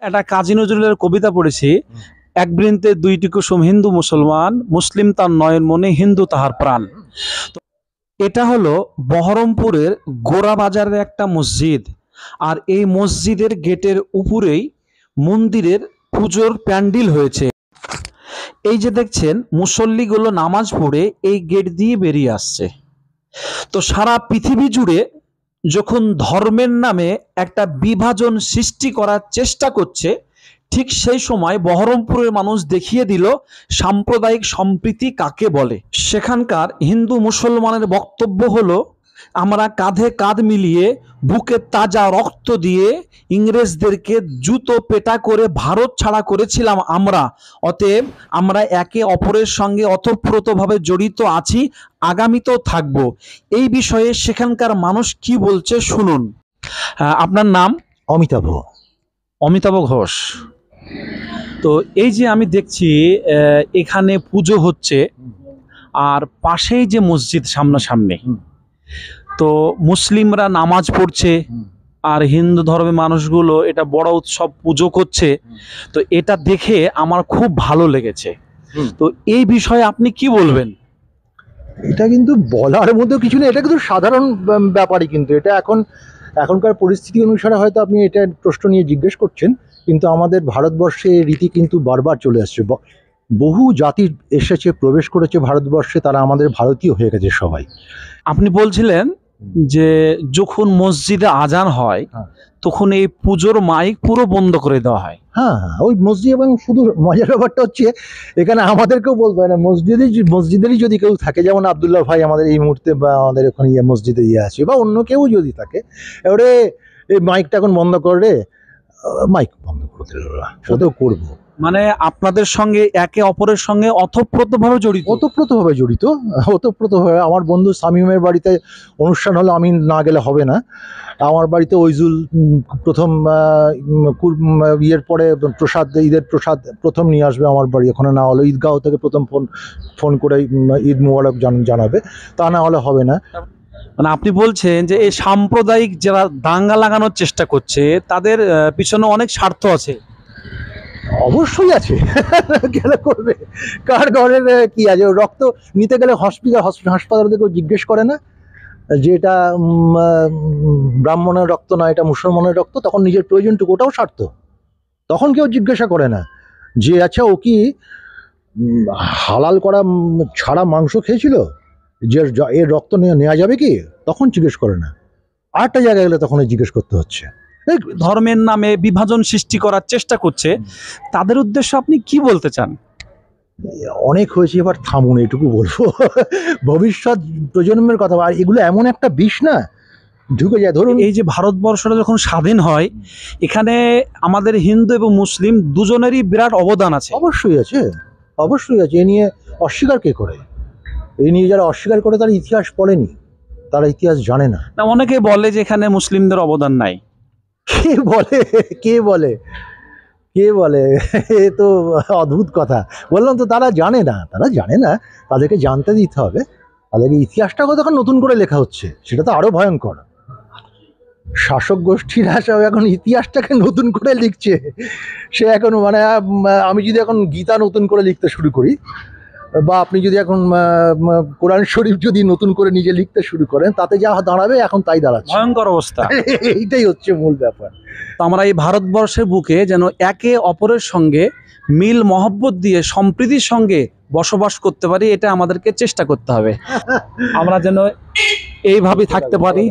একটা কাজী নজরুলের কবিতা পড়েছি, এক বৃন্তে দুইটি কুসুম হিন্দু মুসলমান, মুসলিম তার নয়ন মনে, হিন্দু তাহার প্রাণ। তো এটা হলো বহরমপুরের গোরা বাজারের একটা মসজিদ। আর এই মসজিদের গেটের উপরেই মন্দিরের পুজোর প্যান্ডেল হয়েছে। এই যে দেখছেন মুসল্লিগুলো নামাজ পড়ে এই গেট দিয়ে বেরিয়ে আসছে। তো সারা পৃথিবী জুড়ে যখন ধর্মের নামে একটা বিভাজন সৃষ্টি করার চেষ্টা করছে, ঠিক সেই সময় বহরমপুরের মানুষ দেখিয়ে দিল সাম্প্রদায়িক সম্প্রীতি কাকে বলে। সেখানকার হিন্দু মুসলমানের বক্তব্য হলো, আমরা কাঁধে কাঁধ মিলিয়ে বুকে তাজা রক্ত দিয়ে ইংরেজদেরকে জুতো পেটা করে ভারত ছাড়া করেছিলাম আমরা, অতএব আমরা একে অপরের সঙ্গে ওতপ্রোতভাবে জড়িত আছি, আগামীতেও থাকব। এই বিষয়ে সেখানকার মানুষ কি বলছে শুনুন। আপনার নাম? অমিতাভ। অমিতাভ ঘোষ। তো এই যে আমি দেখছি এখানে পুজো হচ্ছে, আর পাশেই যে মসজিদ সামনাসামনি, তো মুসলিমরা নামাজ পড়ছে আর হিন্দু ধর্মের মানুষগুলো এটা বড় উৎসব পুজো করছে। তো এটা দেখে আমার খুব ভালো লেগেছে। তো এই বিষয়ে আপনি কি বলবেন? এটা কিন্তু বলার মতো কিছু নেই, এটা কিন্তু সাধারণ ব্যাপারই। কিন্তু এটা এখনকার পরিস্থিতি অনুসারে হয়তো আপনি এটা প্রশ্ন নিয়ে জিজ্ঞেস করছেন, কিন্তু আমাদের ভারতবর্ষে এই রীতি কিন্তু বারবার চলে আসছে। বহু জাতি এসেছে, প্রবেশ করেছে ভারতবর্ষে, তারা আমাদের ভারতীয় হয়ে গেছে সবাই। আপনি বলছিলেন যে যখন মসজিদে আজান হয় তখন এই পুজোর মাইক পুরো বন্ধ করে দেওয়া হয়। হ্যাঁ, ওই মসজিদ। এবং শুধু মজার ব্যাপারটা হচ্ছে, এখানে আমাদেরকেও বলতে হয় না, মসজিদেরই যদি কেউ থাকে, যেমন আবদুল্লাহ ভাই আমাদের এই মুহূর্তে বা আমাদের ওখানে মসজিদে আছে, বা অন্য কেউ যদি থাকে, এবারে এই মাইকটা এখন বন্ধ করে, মাইক বন্ধ করে দিল, ওটাও করবো। মানে আপনাদের সঙ্গে একে অপরের সঙ্গে ওতপ্রোতভাবে জড়িত। ওতপ্রোতভাবে আমার বন্ধু শামীমের বাড়িতে অনুষ্ঠান হলো, আমি না গেলে হবে না। আমার বাড়িতে ওইজুল প্রথম ইয়ের পরে প্রসাদ, ঈদের প্রসাদ প্রথম নিয়ে আসবে আমার বাড়ি। ওখানে না হলে ঈদগাঁও থেকে প্রথম ফোন করে ঈদ মোবারক জানাবে, তা না হলে হবে না। মানে আপনি বলছেন যে এই সাম্প্রদায়িক যারা দাঙ্গা লাগানোর চেষ্টা করছে তাদের পিছনে অনেক স্বার্থ আছে। অবশ্যই আছে, গেলে করবে। কার ঘরের কি আছে? রক্ত নিতে গেলে হাসপাতাল থেকে জিজ্ঞেস করে না যে এটা ব্রাহ্মণের রক্ত না, এটা মুসলমানের রক্ত? তখন নিজের প্রয়োজনটুকু, ওটাও স্বার্থ। তখন কেউ জিজ্ঞাসা করে না যে আচ্ছা ও কি হালাল করা ছাড়া মাংস খেয়েছিল, যে এর রক্ত নেওয়া যাবে কি? তখন জিজ্ঞেস করে না। আরেকটা জায়গায় গেলে তখন জিজ্ঞেস করতে হচ্ছে। ধর্মের নামে বিভাজন সৃষ্টি করার চেষ্টা করছে, তাদের উদ্দেশ্যে আপনি কি বলতে চান? অনেক হয়েছে, এবার থামুন, এটুকু বলবো। ভবিষ্যৎ প্রজন্মের কথা। আর এগুলো এমন একটা বিষ না, ঢুকে যায়। ধরুন এই যে ভারতবর্ষটা যখন স্বাধীন হয়, এখানে আমাদের হিন্দু এবং মুসলিম দুজনেরই বিরাট অবদান আছে। অবশ্যই আছে, অবশ্যই আছে। এ নিয়ে অস্বীকার কে করে? এই নিয়ে যারা অস্বীকার করে তারা ইতিহাস পড়েনি, তারা ইতিহাস জানে না। অনেকে বলে যে এখানে মুসলিমদের অবদান নাই। কে বলে? কে বলে? কে বলে? এ তো অদ্ভুত কথা। বললাম তো, তারা জানে না, তাদেরকে জানতে দিতে হবে। তাদেরকে ইতিহাসটা তখন নতুন করে লেখা হচ্ছে, সেটা তো আরো ভয়ঙ্কর। শাসক গোষ্ঠীরা সব এখন ইতিহাসটাকে নতুন করে লিখছে। সে এখন মানে আমি যদি এখন গীতা নতুন করে লিখতে শুরু করি, বা আপনি যদি এখন কোরআন শরীফ যদি নতুন করে নিজে লিখতে শুরু করেন, তাতে যা দাঁড়াবে এখন তাই দাঁড়াচ্ছে। ভয়ঙ্কর অবস্থা। এইটাই হচ্ছে মূল ব্যাপার। তো আমরা এই ভারতবর্ষের বুকে যেন একে অপরের সঙ্গে মিল মহব্বত দিয়ে সম্প্রীতির সঙ্গে বসবাস করতে পারি, এটা আমাদেরকে চেষ্টা করতে হবে। আমরা যেন এইভাবে থাকতে পারি।